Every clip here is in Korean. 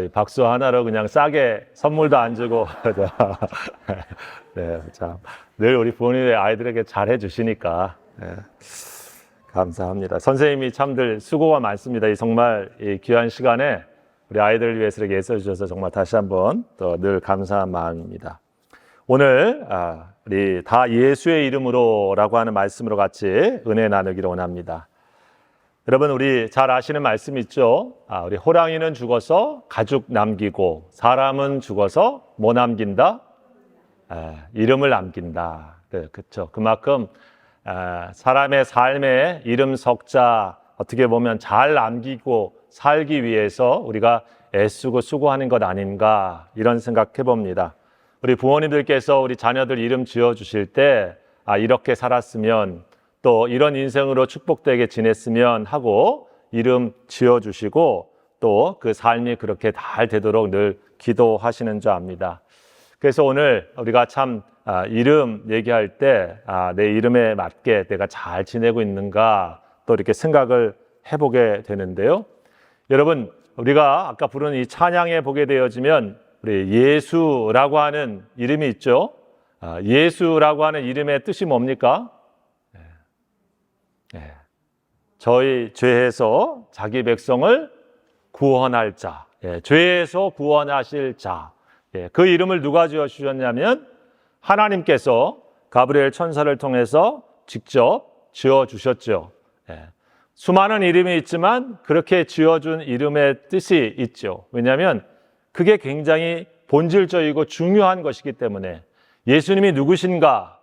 이 박수 하나로 그냥 싸게 선물도 안 주고 네, 참, 늘 우리 부모님의 아이들에게 잘 해주시니까 네, 감사합니다. 선생님이 참들 수고가 많습니다. 정말 이 귀한 시간에 우리 아이들을 위해서 이렇게 애써주셔서 정말 다시 한번 또 늘 감사한 마음입니다. 오늘 우리 다 예수의 이름으로라고 하는 말씀으로 같이 은혜 나누기를 원합니다. 여러분, 우리 잘 아시는 말씀 있죠? 우리 호랑이는 죽어서 가죽 남기고 사람은 죽어서 뭐 남긴다? 이름을 남긴다. 네, 그렇죠. 그만큼 사람의 삶에 이름 석자 어떻게 보면 잘 남기고 살기 위해서 우리가 애쓰고 수고하는 것 아닌가 이런 생각해 봅니다. 우리 부모님들께서 우리 자녀들 이름 지어주실 때 이렇게 살았으면 또 이런 인생으로 축복되게 지냈으면 하고 이름 지어주시고 또 그 삶이 그렇게 잘 되도록 늘 기도하시는 줄 압니다. 그래서 오늘 우리가 참 이름 얘기할 때 내 이름에 맞게 내가 잘 지내고 있는가 또 이렇게 생각을 해보게 되는데요. 여러분, 우리가 아까 부른 이 찬양에 보게 되어지면 우리 예수라고 하는 이름이 있죠. 예수라고 하는 이름의 뜻이 뭡니까? 저희 죄에서 자기 백성을 구원할 자, 죄에서 구원하실 자. 그 이름을 누가 지어주셨냐면 하나님께서 가브리엘 천사를 통해서 직접 지어주셨죠. 수많은 이름이 있지만 그렇게 지어준 이름의 뜻이 있죠. 왜냐하면 그게 굉장히 본질적이고 중요한 것이기 때문에 예수님이 누구신가,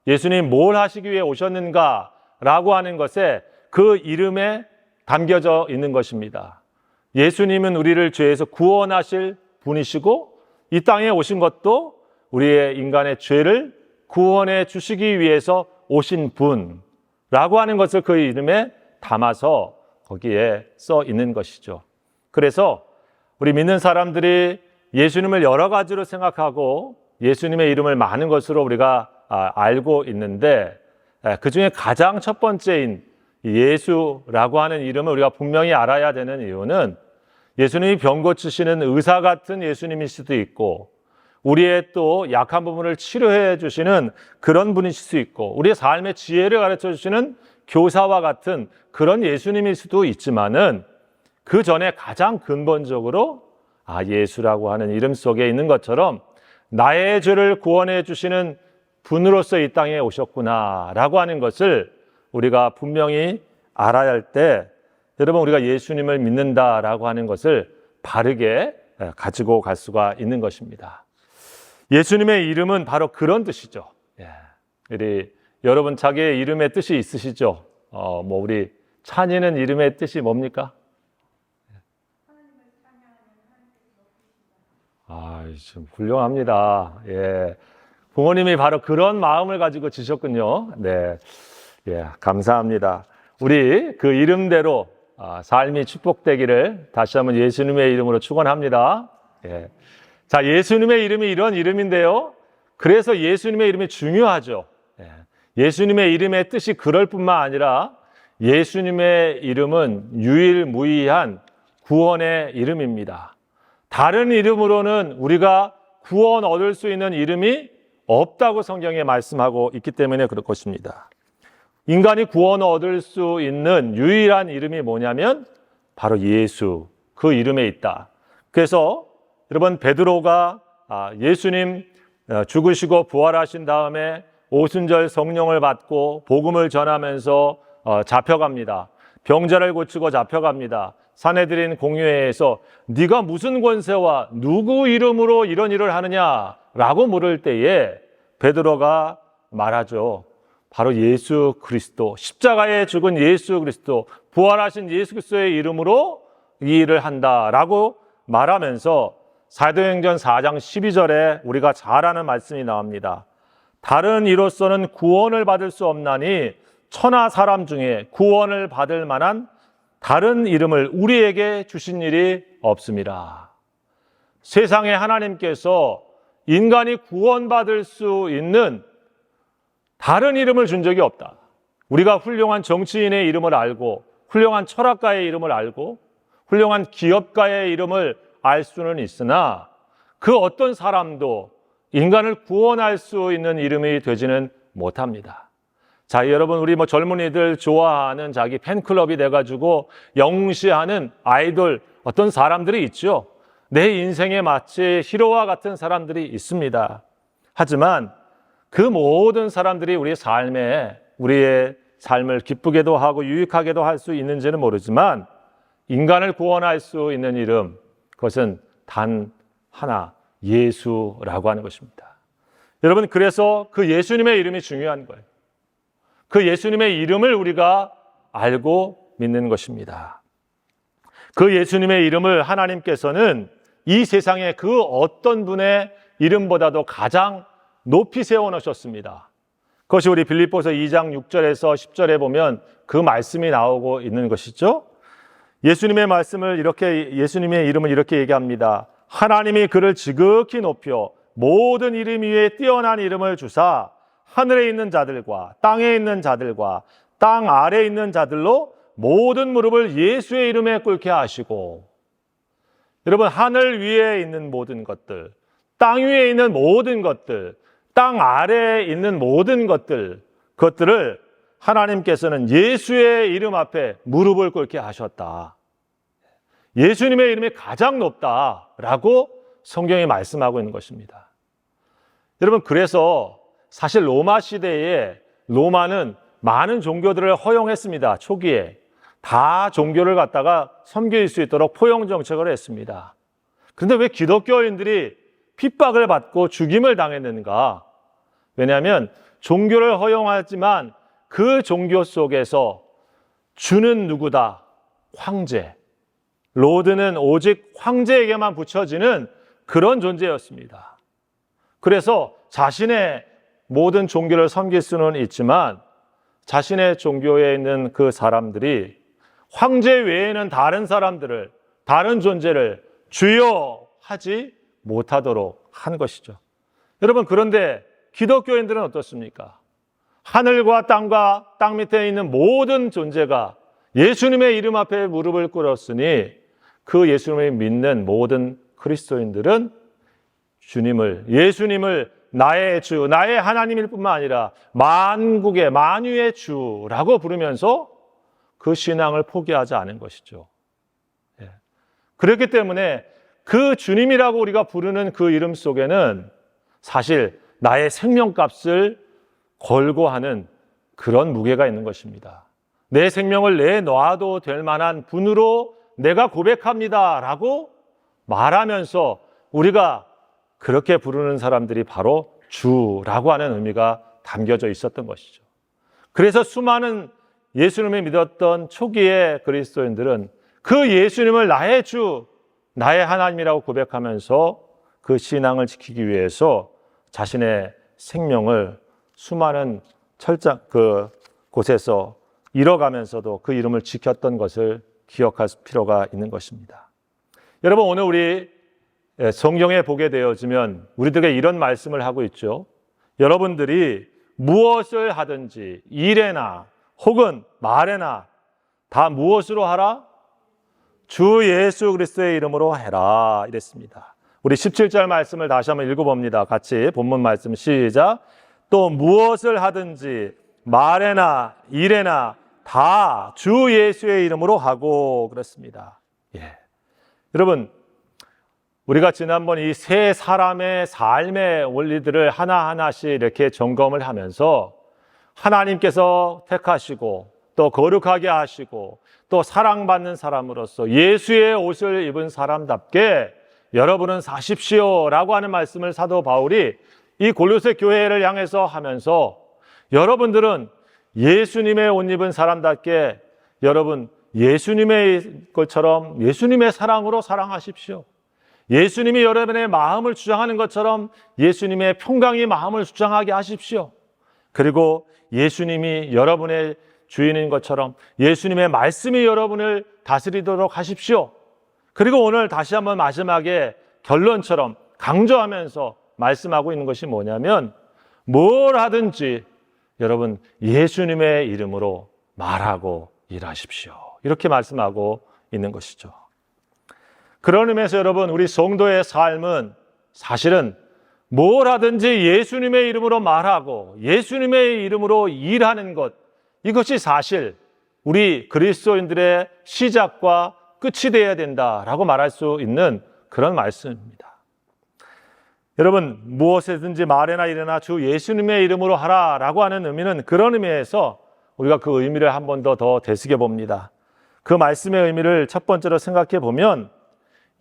예수님 뭘 하시기 위해 오셨는가 라고 하는 것에 그 이름에 담겨져 있는 것입니다. 예수님은 우리를 죄에서 구원하실 분이시고 이 땅에 오신 것도 우리의 인간의 죄를 구원해 주시기 위해서 오신 분라고 하는 것을 그 이름에 담아서 거기에 써 있는 것이죠. 그래서 우리 믿는 사람들이 예수님을 여러 가지로 생각하고 예수님의 이름을 많은 것으로 우리가 알고 있는데 그 중에 가장 첫 번째인 예수라고 하는 이름을 우리가 분명히 알아야 되는 이유는 예수님이 병 고치시는 의사 같은 예수님일 수도 있고 우리의 또 약한 부분을 치료해 주시는 그런 분이실 수 있고 우리의 삶의 지혜를 가르쳐 주시는 교사와 같은 그런 예수님일 수도 있지만은 그 전에 가장 근본적으로 예수라고 하는 이름 속에 있는 것처럼 나의 죄를 구원해 주시는 분으로서 이 땅에 오셨구나라고 하는 것을 우리가 분명히 알아야 할 때 여러분 우리가 예수님을 믿는다라고 하는 것을 바르게 가지고 갈 수가 있는 것입니다. 예수님의 이름은 바로 그런 뜻이죠. 여러분 자기의 이름의 뜻이 있으시죠? 우리 찬이는 이름의 뜻이 뭡니까? 좀 훌륭합니다. 부모님이 바로 그런 마음을 가지고 지셨군요. 네, 감사합니다. 우리 그 이름대로 삶이 축복되기를 다시 한번 예수님의 이름으로 축원합니다. 자, 예수님의 이름이 이런 이름인데요. 그래서 예수님의 이름이 중요하죠. 예수님의 이름의 뜻이 그럴 뿐만 아니라 예수님의 이름은 유일무이한 구원의 이름입니다. 다른 이름으로는 우리가 구원 얻을 수 있는 이름이 없다고 성경에 말씀하고 있기 때문에 그럴 것입니다. 인간이 구원 얻을 수 있는 유일한 이름이 뭐냐면 바로 예수, 그 이름에 있다. 그래서 여러분 베드로가 예수님 죽으시고 부활하신 다음에 오순절 성령을 받고 복음을 전하면서 잡혀갑니다. 병자를 고치고 잡혀갑니다. 산헤드린 공회에서 네가 무슨 권세와 누구 이름으로 이런 일을 하느냐라고 물을 때에 베드로가 말하죠. 바로 예수 그리스도, 십자가에 죽은 예수 그리스도, 부활하신 예수 그리스도의 이름으로 이 일을 한다라고 말하면서 사도행전 4장 12절에 우리가 잘 아는 말씀이 나옵니다. 다른 이로서는 구원을 받을 수 없나니 천하 사람 중에 구원을 받을 만한 다른 이름을 우리에게 주신 일이 없습니다. 세상에 하나님께서 인간이 구원받을 수 있는 다른 이름을 준 적이 없다. 우리가 훌륭한 정치인의 이름을 알고 훌륭한 철학가의 이름을 알고 훌륭한 기업가의 이름을 알 수는 있으나 그 어떤 사람도 인간을 구원할 수 있는 이름이 되지는 못합니다. 자, 여러분, 우리 젊은이들 좋아하는 자기 팬클럽이 돼가지고 영시하는 아이돌 어떤 사람들이 있죠. 내 인생에 마치 히로와 같은 사람들이 있습니다. 하지만 그 모든 사람들이 우리의 삶을 기쁘게도 하고 유익하게도 할 수 있는지는 모르지만 인간을 구원할 수 있는 이름, 그것은 단 하나, 예수라고 하는 것입니다. 여러분, 그래서 그 예수님의 이름이 중요한 거예요. 그 예수님의 이름을 우리가 알고 믿는 것입니다. 그 예수님의 이름을 하나님께서는 이 세상의 그 어떤 분의 이름보다도 가장 높이 세워놓으셨습니다. 그것이 우리 빌립보서 2장 6절에서 10절에 보면 그 말씀이 나오고 있는 것이죠. 예수님의 이름을 이렇게 얘기합니다. 하나님이 그를 지극히 높여 모든 이름 위에 뛰어난 이름을 주사 하늘에 있는 자들과 땅에 있는 자들과 땅 아래에 있는 자들로 모든 무릎을 예수의 이름에 꿇게 하시고, 여러분, 하늘 위에 있는 모든 것들, 땅 위에 있는 모든 것들, 땅 아래에 있는 모든 그것들을 하나님께서는 예수의 이름 앞에 무릎을 꿇게 하셨다. 예수님의 이름이 가장 높다라고 성경이 말씀하고 있는 것입니다. 여러분, 그래서 사실 로마 시대에 로마는 많은 종교들을 허용했습니다. 초기에 다 종교를 갖다가 섬길 수 있도록 포용 정책을 했습니다. 그런데 왜 기독교인들이 핍박을 받고 죽임을 당했는가? 왜냐하면 종교를 허용하지만 그 종교 속에서 주는 누구다? 황제. 로드는 오직 황제에게만 붙여지는 그런 존재였습니다. 그래서 자신의 모든 종교를 섬길 수는 있지만 자신의 종교에 있는 그 사람들이 황제 외에는 다른 존재를 주여 하지 못하도록 한 것이죠. 여러분, 그런데 기독교인들은 어떻습니까? 하늘과 땅 밑에 있는 모든 존재가 예수님의 이름 앞에 무릎을 꿇었으니 그 예수님을 믿는 모든 그리스도인들은 예수님을 나의 주, 나의 하나님일 뿐만 아니라 만국의 만유의 주라고 부르면서 그 신앙을 포기하지 않은 것이죠. 그렇기 때문에 그 주님이라고 우리가 부르는 그 이름 속에는 사실 나의 생명값을 걸고 하는 그런 무게가 있는 것입니다. 내 생명을 내놔도 될 만한 분으로 내가 고백합니다 라고 말하면서 우리가 그렇게 부르는 사람들이 바로 주라고 하는 의미가 담겨져 있었던 것이죠. 그래서 수많은 예수님을 믿었던 초기의 그리스도인들은 그 예수님을 나의 주, 나의 하나님이라고 고백하면서 그 신앙을 지키기 위해서 자신의 생명을 수많은 곳에서 잃어가면서도 그 이름을 지켰던 것을 기억할 필요가 있는 것입니다. 여러분, 오늘 우리 성경에 보게 되어지면 우리들에게 이런 말씀을 하고 있죠. 여러분들이 무엇을 하든지 일에나 혹은 말에나 다 무엇으로 하라? 주 예수 그리스도의 이름으로 해라 이랬습니다. 우리 17절 말씀을 다시 한번 읽어봅니다. 같이 본문 말씀 시작. 또 무엇을 하든지 말에나 일에나 다 주 예수의 이름으로 하고 그랬습니다. 여러분, 우리가 지난번 이 세 사람의 삶의 원리들을 하나하나씩 이렇게 점검을 하면서 하나님께서 택하시고 또 거룩하게 하시고 또 사랑받는 사람으로서 예수의 옷을 입은 사람답게 여러분은 사십시오 라고 하는 말씀을 사도 바울이 이 골로새 교회를 향해서 하면서 여러분들은 예수님의 옷 입은 사람답게 여러분 예수님의 것처럼 예수님의 사랑으로 사랑하십시오. 예수님이 여러분의 마음을 주장하는 것처럼 예수님의 평강의 마음을 주장하게 하십시오. 그리고 예수님이 여러분의 주인인 것처럼 예수님의 말씀이 여러분을 다스리도록 하십시오. 그리고 오늘 다시 한번 마지막에 결론처럼 강조하면서 말씀하고 있는 것이 뭐냐면 뭘 하든지 여러분 예수님의 이름으로 말하고 일하십시오. 이렇게 말씀하고 있는 것이죠. 그런 의미에서 여러분, 우리 성도의 삶은 사실은 뭘 하든지 예수님의 이름으로 말하고 예수님의 이름으로 일하는 것, 이것이 사실 우리 그리스도인들의 시작과 끝이 되어야 된다라고 말할 수 있는 그런 말씀입니다. 여러분, 무엇이든지 말해나 이래나 주 예수님의 이름으로 하라라고 하는 의미는 그런 의미에서 우리가 그 의미를 한 번 더 되새겨 봅니다. 그 말씀의 의미를 첫 번째로 생각해 보면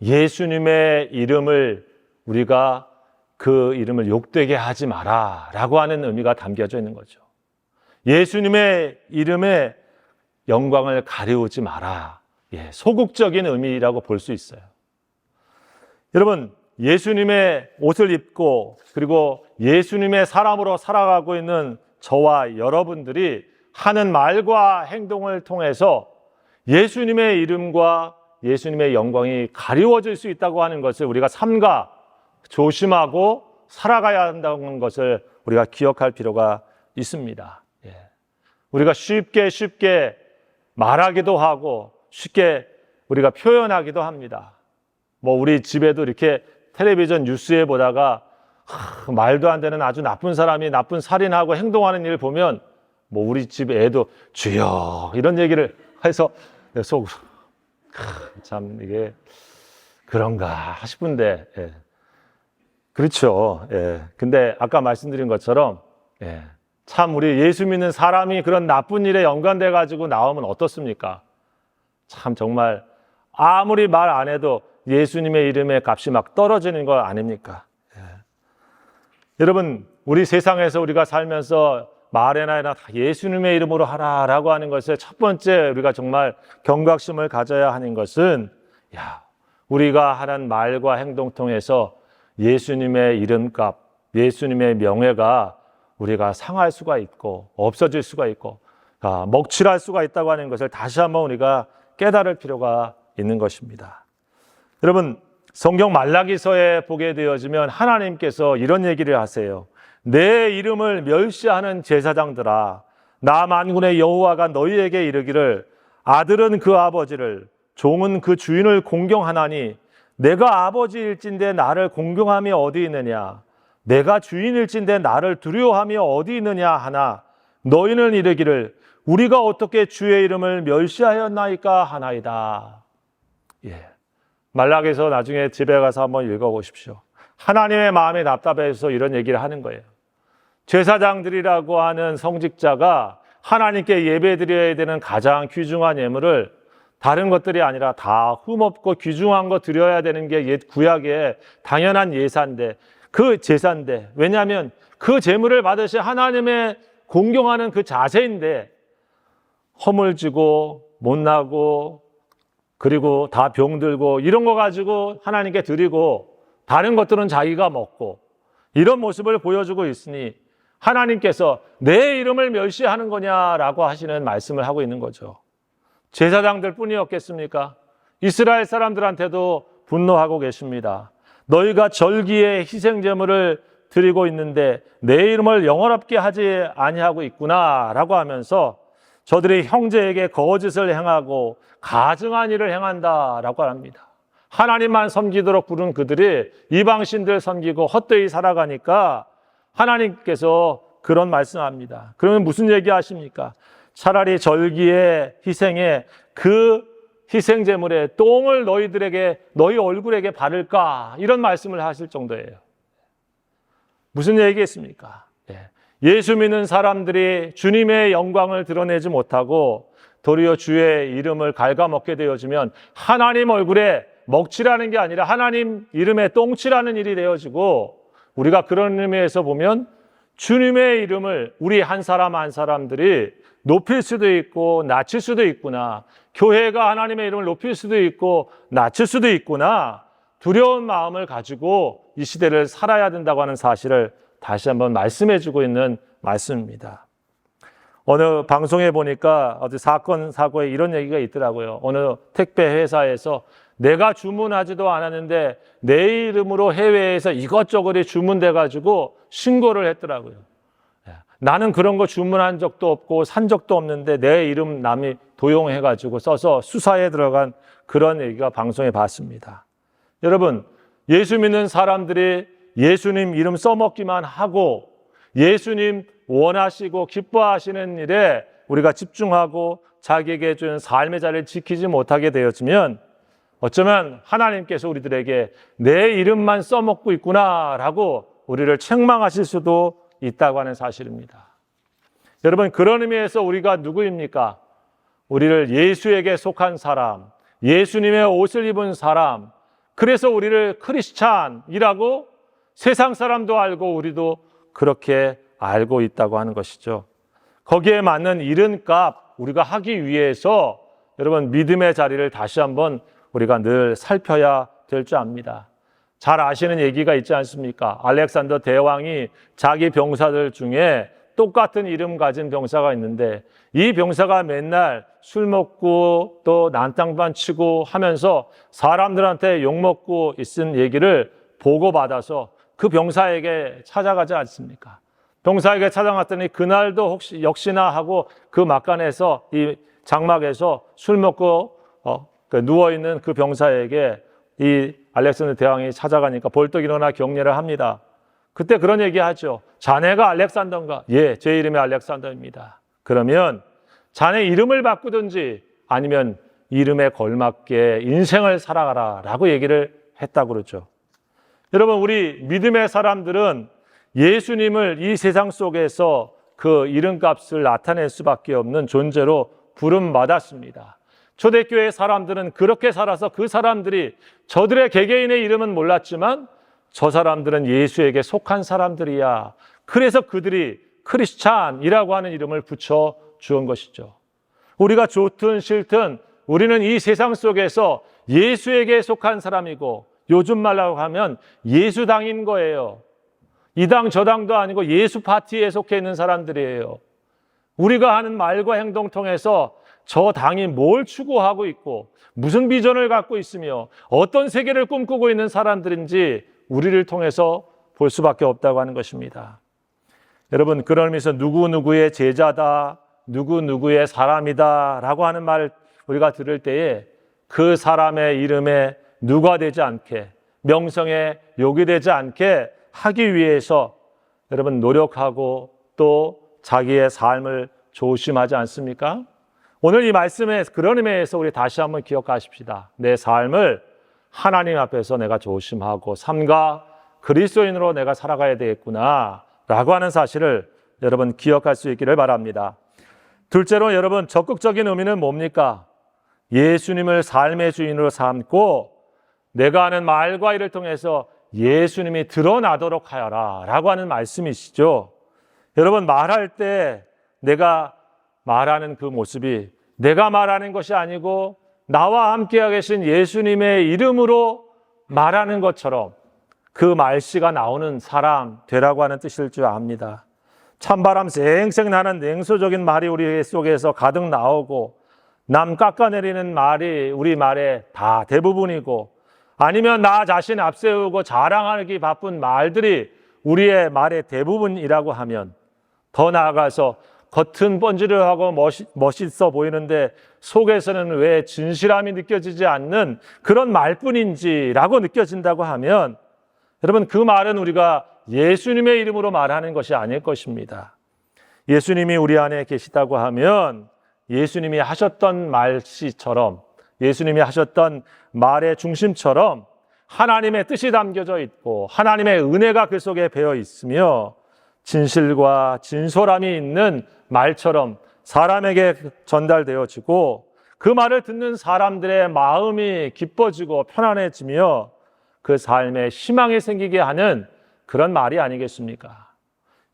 예수님의 이름을 우리가 그 이름을 욕되게 하지 마라라고 하는 의미가 담겨져 있는 거죠. 예수님의 이름에 영광을 가리우지 마라. 소극적인 의미라고 볼 수 있어요. 여러분, 예수님의 옷을 입고 그리고 예수님의 사람으로 살아가고 있는 저와 여러분들이 하는 말과 행동을 통해서 예수님의 이름과 예수님의 영광이 가리워질 수 있다고 하는 것을 우리가 삼가 조심하고 살아가야 한다는 것을 우리가 기억할 필요가 있습니다. 우리가 쉽게 말하기도 하고 쉽게 우리가 표현하기도 합니다. 우리 집에도 이렇게 텔레비전 뉴스에 보다가 말도 안 되는 아주 나쁜 사람이 나쁜 살인하고 행동하는 일을 보면 우리 집 애도 주여 이런 얘기를 해서 속으로 참 이게 그런가 싶은데 그렇죠. 근데 아까 말씀드린 것처럼 참 우리 예수 믿는 사람이 그런 나쁜 일에 연관돼 가지고 나오면 어떻습니까? 참 정말 아무리 말 안 해도 예수님의 이름의 값이 막 떨어지는 거 아닙니까? 여러분, 우리 세상에서 우리가 살면서 말해나 다 예수님의 이름으로 하라라고 하는 것에 첫 번째 우리가 정말 경각심을 가져야 하는 것은 우리가 하는 말과 행동 통해서 예수님의 이름값, 예수님의 명예가 우리가 상할 수가 있고 없어질 수가 있고 먹칠할 수가 있다고 하는 것을 다시 한번 우리가 깨달을 필요가 있는 것입니다. 여러분, 성경 말라기서에 보게 되어지면 하나님께서 이런 얘기를 하세요. 내 이름을 멸시하는 제사장들아, 나 만군의 여호와가 너희에게 이르기를 아들은 그 아버지를 종은 그 주인을 공경하나니 내가 아버지일진데 나를 공경함이 어디 있느냐, 내가 주인일진데 나를 두려워함이 어디 있느냐 하나 너희는 이르기를 우리가 어떻게 주의 이름을 멸시하였나이까 하나이다. 말라기서 나중에 집에 가서 한번 읽어보십시오. 하나님의 마음이 답답해서 이런 얘기를 하는 거예요. 제사장들이라고 하는 성직자가 하나님께 예배드려야 되는 가장 귀중한 예물을 다른 것들이 아니라 다 흠없고 귀중한 거 드려야 되는 게 옛 구약의 당연한 예산인데 그 제사인데, 왜냐하면 그 제물을 받으시 하나님의 공경하는 그 자세인데 허물지고 못나고 그리고 다 병들고 이런 거 가지고 하나님께 드리고 다른 것들은 자기가 먹고 이런 모습을 보여주고 있으니 하나님께서 내 이름을 멸시하는 거냐라고 하시는 말씀을 하고 있는 거죠. 제사장들 뿐이었겠습니까? 이스라엘 사람들한테도 분노하고 계십니다. 너희가 절기에 희생제물을 드리고 있는데 내 이름을 영원롭게 하지 아니하고 있구나라고 하면서 저들이 형제에게 거짓을 행하고 가증한 일을 행한다라고 합니다. 하나님만 섬기도록 부른 그들이 이방신들 섬기고 헛되이 살아가니까 하나님께서 그런 말씀합니다. 그러면 무슨 얘기 하십니까? 차라리 절기의 희생에 그 희생제물의 똥을 너희 얼굴에게 바를까? 이런 말씀을 하실 정도예요. 무슨 얘기겠습니까? 예수 믿는 사람들이 주님의 영광을 드러내지 못하고 도리어 주의 이름을 갉아먹게 되어지면 하나님 얼굴에 먹칠하는 게 아니라 하나님 이름에 똥칠하는 일이 되어지고, 우리가 그런 의미에서 보면 주님의 이름을 우리 한 사람 한 사람들이 높일 수도 있고 낮출 수도 있구나, 교회가 하나님의 이름을 높일 수도 있고 낮출 수도 있구나, 두려운 마음을 가지고 이 시대를 살아야 된다고 하는 사실을 다시 한번 말씀해 주고 있는 말씀입니다. 어느 방송에 보니까 어디 사건 사고에 이런 얘기가 있더라고요. 어느 택배 회사에서 내가 주문하지도 않았는데 내 이름으로 해외에서 이것저것이 주문돼 가지고 신고를 했더라고요. 나는 그런 거 주문한 적도 없고 산 적도 없는데 내 이름 남이 도용해 가지고 써서 수사에 들어간 그런 얘기가 방송에 봤습니다. 여러분, 예수 믿는 사람들이 예수님 이름 써먹기만 하고 예수님 원하시고 기뻐하시는 일에 우리가 집중하고 자기에게 준 삶의 자리를 지키지 못하게 되었으면 어쩌면 하나님께서 우리들에게 내 이름만 써먹고 있구나라고 우리를 책망하실 수도 있다고 하는 사실입니다. 여러분, 그런 의미에서 우리가 누구입니까? 우리를 예수에게 속한 사람, 예수님의 옷을 입은 사람, 그래서 우리를 크리스찬이라고 세상 사람도 알고 우리도 그렇게 알고 있다고 하는 것이죠. 거기에 맞는 이름값 우리가 하기 위해서 여러분 믿음의 자리를 다시 한번 우리가 늘 살펴야 될 줄 압니다. 잘 아시는 얘기가 있지 않습니까? 알렉산더 대왕이 자기 병사들 중에 똑같은 이름 가진 병사가 있는데 이 병사가 맨날 술 먹고 또 난땅반 치고 하면서 사람들한테 욕먹고 있은 얘기를 보고받아서 그 병사에게 찾아가지 않습니까? 병사에게 찾아갔더니 그날도 혹시 역시나 하고 그 막간에서 이 장막에서 술 먹고 누워있는 그 병사에게 이 알렉산더 대왕이 찾아가니까 벌떡 일어나 격려를 합니다. 그때 그런 얘기 하죠. 자네가 알렉산더인가? 예, 제 이름이 알렉산더입니다. 그러면 자네 이름을 바꾸든지 아니면 이름에 걸맞게 인생을 살아가라 라고 얘기를 했다고 그러죠. 여러분, 우리 믿음의 사람들은 예수님을 이 세상 속에서 그 이름값을 나타낼 수밖에 없는 존재로 부름받았습니다. 초대교회 사람들은 그렇게 살아서 그 사람들이 저들의 개개인의 이름은 몰랐지만 저 사람들은 예수에게 속한 사람들이야. 그래서 그들이 크리스찬이라고 하는 이름을 붙여 주은 것이죠. 우리가 좋든 싫든 우리는 이 세상 속에서 예수에게 속한 사람이고 요즘 말로 하면 예수당인 거예요. 이 당 저 당도 아니고 예수 파티에 속해 있는 사람들이에요. 우리가 하는 말과 행동 통해서 저 당이 뭘 추구하고 있고 무슨 비전을 갖고 있으며 어떤 세계를 꿈꾸고 있는 사람들인지 우리를 통해서 볼 수밖에 없다고 하는 것입니다. 여러분, 그런 의미에서 누구누구의 제자다, 누구누구의 사람이다 라고 하는 말 우리가 들을 때에 그 사람의 이름에 누가 되지 않게, 명성에 욕이 되지 않게 하기 위해서 여러분 노력하고 또 자기의 삶을 조심하지 않습니까? 오늘 이 말씀에 그런 의미에서 우리 다시 한번 기억하십시다. 내 삶을 하나님 앞에서 내가 조심하고 삶과 그리스도인으로 내가 살아가야 되겠구나 라고 하는 사실을 여러분 기억할 수 있기를 바랍니다. 둘째로 여러분 적극적인 의미는 뭡니까? 예수님을 삶의 주인으로 삼고 내가 하는 말과 일을 통해서 예수님이 드러나도록 하여라 라고 하는 말씀이시죠. 여러분, 말할 때 내가 말하는 그 모습이 내가 말하는 것이 아니고 나와 함께 계신 예수님의 이름으로 말하는 것처럼 그 말씨가 나오는 사람 되라고 하는 뜻일 줄 압니다. 찬바람 쌩쌩 나는 냉소적인 말이 우리 속에서 가득 나오고 남 깎아내리는 말이 우리 말의 다 대부분이고 아니면 나 자신 앞세우고 자랑하기 바쁜 말들이 우리의 말의 대부분이라고 하면 더 나아가서 겉은 번지르하고 멋있어 보이는데 속에서는 왜 진실함이 느껴지지 않는 그런 말뿐인지라고 느껴진다고 하면 여러분 그 말은 우리가 예수님의 이름으로 말하는 것이 아닐 것입니다. 예수님이 우리 안에 계시다고 하면 예수님이 하셨던 말씨처럼 예수님이 하셨던 말의 중심처럼 하나님의 뜻이 담겨져 있고 하나님의 은혜가 그 속에 배어 있으며 진실과 진솔함이 있는 말처럼 사람에게 전달되어지고 그 말을 듣는 사람들의 마음이 기뻐지고 편안해지며 그 삶에 희망이 생기게 하는 그런 말이 아니겠습니까?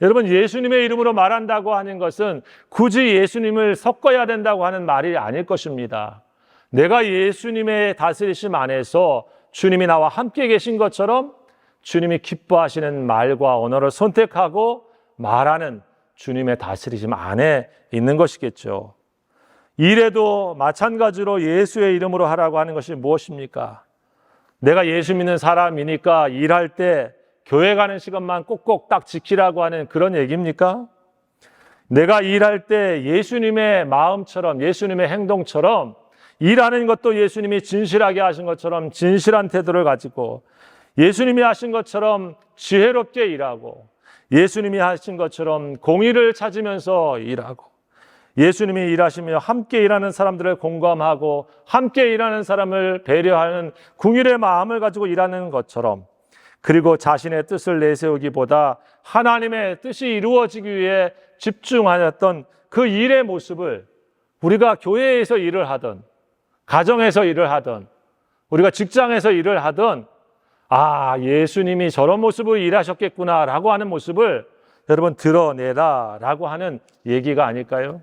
여러분, 예수님의 이름으로 말한다고 하는 것은 굳이 예수님을 섞어야 된다고 하는 말이 아닐 것입니다. 내가 예수님의 다스리심 안에서 주님이 나와 함께 계신 것처럼 주님이 기뻐하시는 말과 언어를 선택하고 말하는 주님의 다스리심 안에 있는 것이겠죠. 일에도 마찬가지로 예수의 이름으로 하라고 하는 것이 무엇입니까? 내가 예수 믿는 사람이니까 일할 때 교회 가는 시간만 꼭꼭 딱 지키라고 하는 그런 얘기입니까? 내가 일할 때 예수님의 마음처럼 예수님의 행동처럼 일하는 것도 예수님이 진실하게 하신 것처럼 진실한 태도를 가지고, 예수님이 하신 것처럼 지혜롭게 일하고, 예수님이 하신 것처럼 공의를 찾으면서 일하고, 예수님이 일하시며 함께 일하는 사람들을 공감하고 함께 일하는 사람을 배려하는 궁일의 마음을 가지고 일하는 것처럼, 그리고 자신의 뜻을 내세우기보다 하나님의 뜻이 이루어지기 위해 집중하였던 그 일의 모습을 우리가 교회에서 일을 하든 가정에서 일을 하든 우리가 직장에서 일을 하든, 아, 예수님이 저런 모습으로 일하셨겠구나라고 하는 모습을 여러분 드러내라라고 하는 얘기가 아닐까요?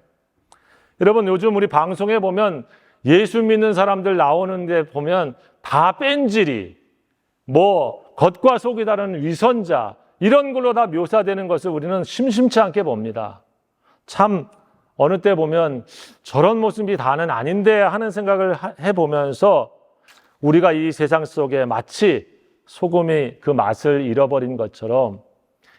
여러분, 요즘 우리 방송에 보면 예수 믿는 사람들 나오는데 보면 다 뺀질이, 겉과 속이 다른 위선자, 이런 걸로 다 묘사되는 것을 우리는 심심치 않게 봅니다. 참 어느 때 보면 저런 모습이 다는 아닌데 하는 생각을 해보면서 우리가 이 세상 속에 마치 소금이 그 맛을 잃어버린 것처럼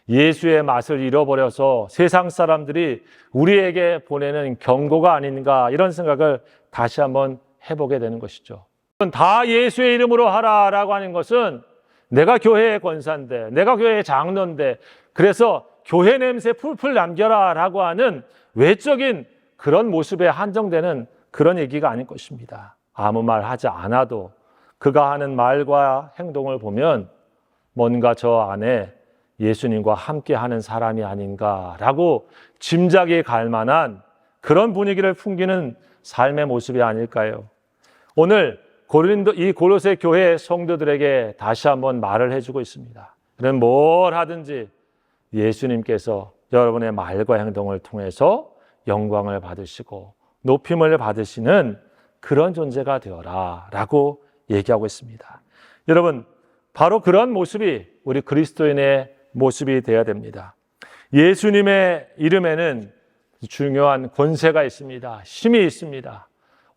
예수의 맛을 잃어버려서 세상 사람들이 우리에게 보내는 경고가 아닌가, 이런 생각을 다시 한번 해보게 되는 것이죠. 다 예수의 이름으로 하라라고 하는 것은 내가 교회의 권사인데, 내가 교회의 장로인데, 그래서 교회 냄새 풀풀 남겨라라고 하는 외적인 그런 모습에 한정되는 그런 얘기가 아닐 것입니다. 아무 말 하지 않아도 그가 하는 말과 행동을 보면 뭔가 저 안에 예수님과 함께 하는 사람이 아닌가라고 짐작이 갈 만한 그런 분위기를 풍기는 삶의 모습이 아닐까요? 오늘 이 고로새 교회 성도들에게 다시 한번 말을 해주고 있습니다. 그는 뭘 하든지 예수님께서 여러분의 말과 행동을 통해서 영광을 받으시고 높임을 받으시는 그런 존재가 되어라 라고 얘기하고 있습니다. 여러분, 바로 그런 모습이 우리 그리스도인의 모습이 되어야 됩니다. 예수님의 이름에는 중요한 권세가 있습니다. 힘이 있습니다.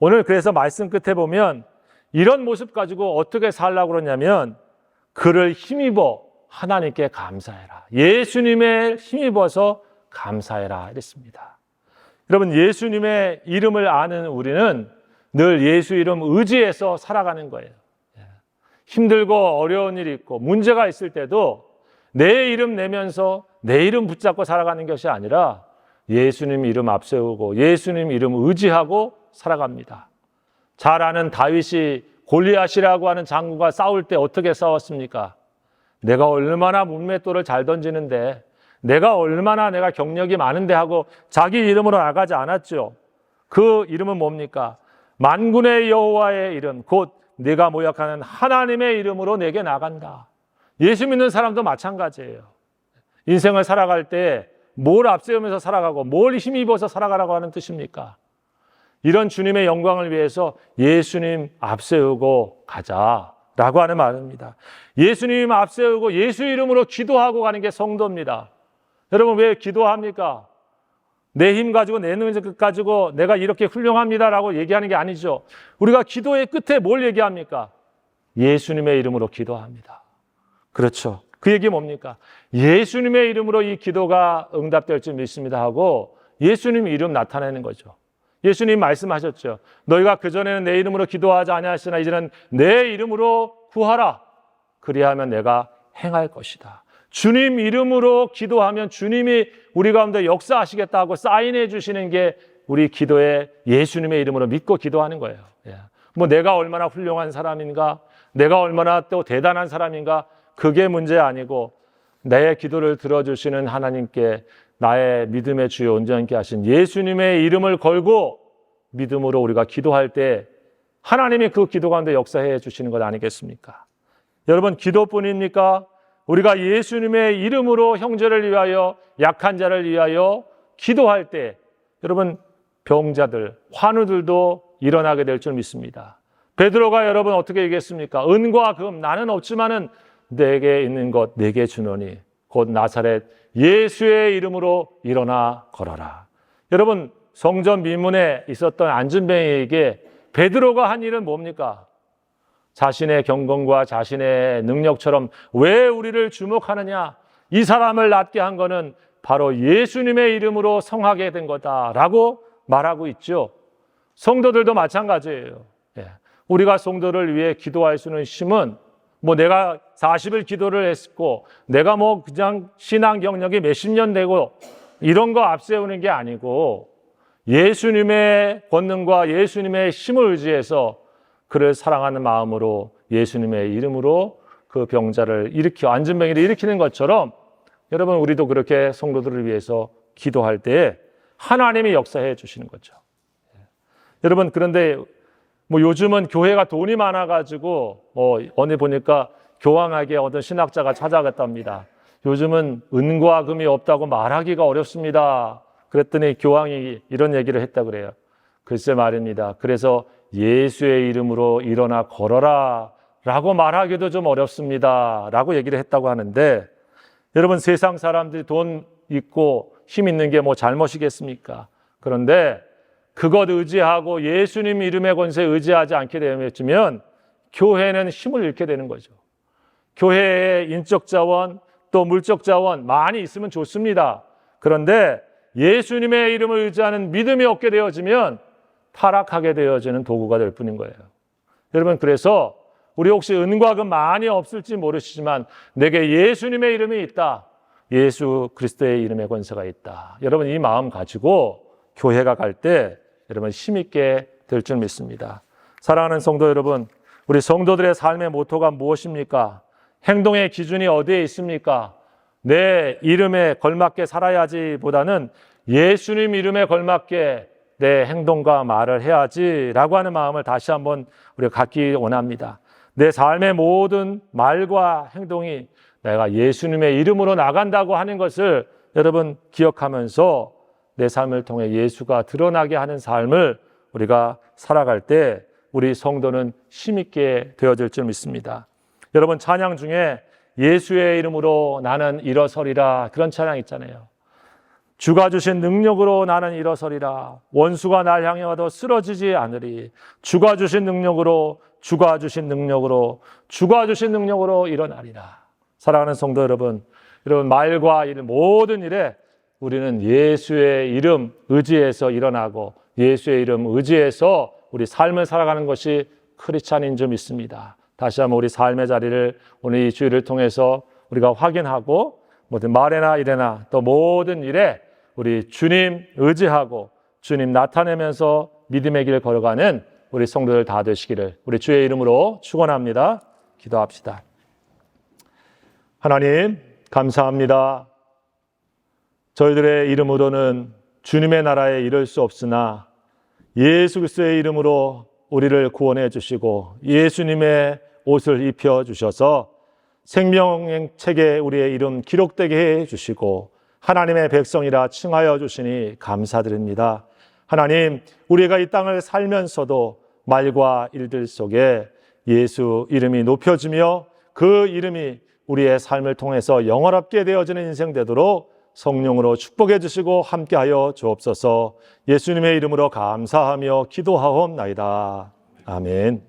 오늘 그래서 말씀 끝에 보면 이런 모습 가지고 어떻게 살라고 그러냐면, 그를 힘입어 하나님께 감사해라. 예수님의 힘입어서 감사해라 이랬습니다. 여러분, 예수님의 이름을 아는 우리는 늘 예수 이름 의지해서 살아가는 거예요. 힘들고 어려운 일이 있고 문제가 있을 때도 내 이름 내면서 내 이름 붙잡고 살아가는 것이 아니라 예수님 이름 앞세우고 예수님 이름 의지하고 살아갑니다. 잘 아는 다윗이 골리앗이라고 하는 장군과 싸울 때 어떻게 싸웠습니까? 내가 얼마나 문맷돌을 잘 던지는데, 내가 얼마나 내가 경력이 많은데 하고 자기 이름으로 나가지 않았죠. 그 이름은 뭡니까? 만군의 여호와의 이름, 곧 네가 모욕하는 하나님의 이름으로 내게 나간다. 예수 믿는 사람도 마찬가지예요. 인생을 살아갈 때 뭘 앞세우면서 살아가고 뭘 힘입어서 살아가라고 하는 뜻입니까? 이런 주님의 영광을 위해서 예수님 앞세우고 가자라고 하는 말입니다. 예수님 앞세우고 예수 이름으로 기도하고 가는 게 성도입니다. 여러분, 왜 기도합니까? 내 힘 가지고 내 능력 가지고 내가 이렇게 훌륭합니다라고 얘기하는 게 아니죠. 우리가 기도의 끝에 뭘 얘기합니까? 예수님의 이름으로 기도합니다. 그렇죠. 그 얘기 뭡니까? 예수님의 이름으로 이 기도가 응답될 줄 믿습니다 하고 예수님 이름 나타내는 거죠. 예수님 말씀하셨죠. 너희가 그전에는 내 이름으로 기도하지 아니하시나 이제는 내 이름으로 구하라. 그리하면 내가 행할 것이다. 주님 이름으로 기도하면 주님이 우리 가운데 역사하시겠다고 사인해 주시는 게 우리 기도에 예수님의 이름으로 믿고 기도하는 거예요. 내가 얼마나 훌륭한 사람인가, 내가 얼마나 또 대단한 사람인가, 그게 문제 아니고 내 기도를 들어주시는 하나님께 나의 믿음의 주요 온전케 하신 예수님의 이름을 걸고 믿음으로 우리가 기도할 때 하나님이 그 기도 가운데 역사해 주시는 것 아니겠습니까? 여러분, 기도뿐입니까? 우리가 예수님의 이름으로 형제를 위하여, 약한 자를 위하여 기도할 때 여러분, 병자들, 환우들도 일어나게 될 줄 믿습니다. 베드로가 여러분 어떻게 얘기했습니까? 은과 금 나는 없지만은 내게 있는 것 내게 주노니 곧 나사렛 예수의 이름으로 일어나 걸어라. 여러분, 성전 미문에 있었던 안진뱅이에게 베드로가 한 일은 뭡니까? 자신의 경건과 자신의 능력처럼 왜 우리를 주목하느냐? 이 사람을 낫게 한 거는 바로 예수님의 이름으로 성하게 된 거다라고 말하고 있죠. 성도들도 마찬가지예요. 예. 우리가 성도를 위해 기도할 수 있는 힘은 뭐 내가 40일 기도를 했고 내가 뭐 그냥 신앙 경력이 몇십 년 되고 이런 거 앞세우는 게 아니고 예수님의 권능과 예수님의 힘을 의지해서 그를 사랑하는 마음으로 예수님의 이름으로 그 병자를 일으켜 안진병이를 일으키는 것처럼 여러분 우리도 그렇게 성도들을 위해서 기도할 때에 하나님이 역사해 주시는 거죠. 여러분 그런데 뭐 요즘은 교회가 돈이 많아가지고 어디 보니까 교황에게 어떤 신학자가 찾아갔답니다. 요즘은 은과 금이 없다고 말하기가 어렵습니다. 그랬더니 교황이 이런 얘기를 했다 그래요. 글쎄 말입니다. 그래서 예수의 이름으로 일어나 걸어라 라고 말하기도 좀 어렵습니다 라고 얘기를 했다고 하는데 여러분 세상 사람들이 돈 있고 힘 있는 게 뭐 잘못이겠습니까? 그런데 그것 의지하고 예수님 이름의 권세에 의지하지 않게 되면 교회는 힘을 잃게 되는 거죠. 교회에 인적 자원 또 물적 자원 많이 있으면 좋습니다. 그런데 예수님의 이름을 의지하는 믿음이 없게 되어지면 타락하게 되어지는 도구가 될 뿐인 거예요. 여러분 그래서 우리 혹시 은과 금 많이 없을지 모르시지만 내게 예수님의 이름이 있다. 예수 그리스도의 이름의 권세가 있다. 여러분 이 마음 가지고 교회가 갈 때 여러분 힘있게 될 줄 믿습니다. 사랑하는 성도 여러분, 우리 성도들의 삶의 모토가 무엇입니까? 행동의 기준이 어디에 있습니까? 내 이름에 걸맞게 살아야지 보다는 예수님 이름에 걸맞게 내 행동과 말을 해야지 라고 하는 마음을 다시 한번 우리가 갖기 원합니다. 내 삶의 모든 말과 행동이 내가 예수님의 이름으로 나간다고 하는 것을 여러분 기억하면서 내 삶을 통해 예수가 드러나게 하는 삶을 우리가 살아갈 때 우리 성도는 힘있게 되어질 줄 믿습니다. 여러분 찬양 중에 예수의 이름으로 나는 일어서리라 그런 찬양 있잖아요. 주가 주신 능력으로 나는 일어서리라. 원수가 날 향해 와도 쓰러지지 않으리. 주가 주신 능력으로 주가 주신 능력으로 주가 주신 능력으로 일어나리라. 사랑하는 성도 여러분, 말과 일 모든 일에 우리는 예수의 이름 의지해서 일어나고 예수의 이름 의지해서 우리 삶을 살아가는 것이 크리스찬인 줄 믿습니다. 다시 한번 우리 삶의 자리를 오늘 이 주일을 통해서 우리가 확인하고 모든 말에나 일에나 또 모든 일에 우리 주님 의지하고 주님 나타내면서 믿음의 길을 걸어가는 우리 성도들 다 되시기를 우리 주의 이름으로 축원합니다. 기도합시다. 하나님 감사합니다. 저희들의 이름으로는 주님의 나라에 이를 수 없으나 예수 그리스도의 이름으로 우리를 구원해 주시고 예수님의 옷을 입혀 주셔서 생명의 책에 우리의 이름 기록되게 해 주시고 하나님의 백성이라 칭하여 주시니 감사드립니다. 하나님, 우리가 이 땅을 살면서도 말과 일들 속에 예수 이름이 높여지며 그 이름이 우리의 삶을 통해서 영원롭게 되어지는 인생 되도록 성령으로 축복해 주시고 함께하여 주옵소서. 예수님의 이름으로 감사하며 기도하옵나이다. 아멘.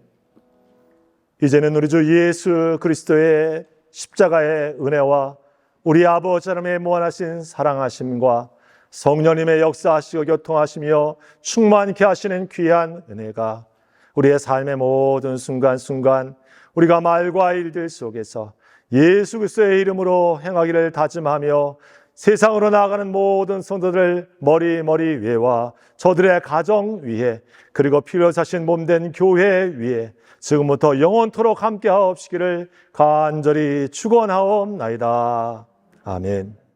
이제는 우리 주 예수 그리스도의 십자가의 은혜와 우리 아버지 하나님의 무한하신 사랑하심과 성령님의 역사하시고 교통하시며 충만케 하시는 귀한 은혜가 우리의 삶의 모든 순간순간 우리가 말과 일들 속에서 예수 그리스도의 이름으로 행하기를 다짐하며 세상으로 나아가는 모든 성도들 머리 위에와 저들의 가정 위에 그리고 필요하신 몸된 교회 위에 지금부터 영원토록 함께하옵시기를 간절히 축원하옵나이다. 아멘.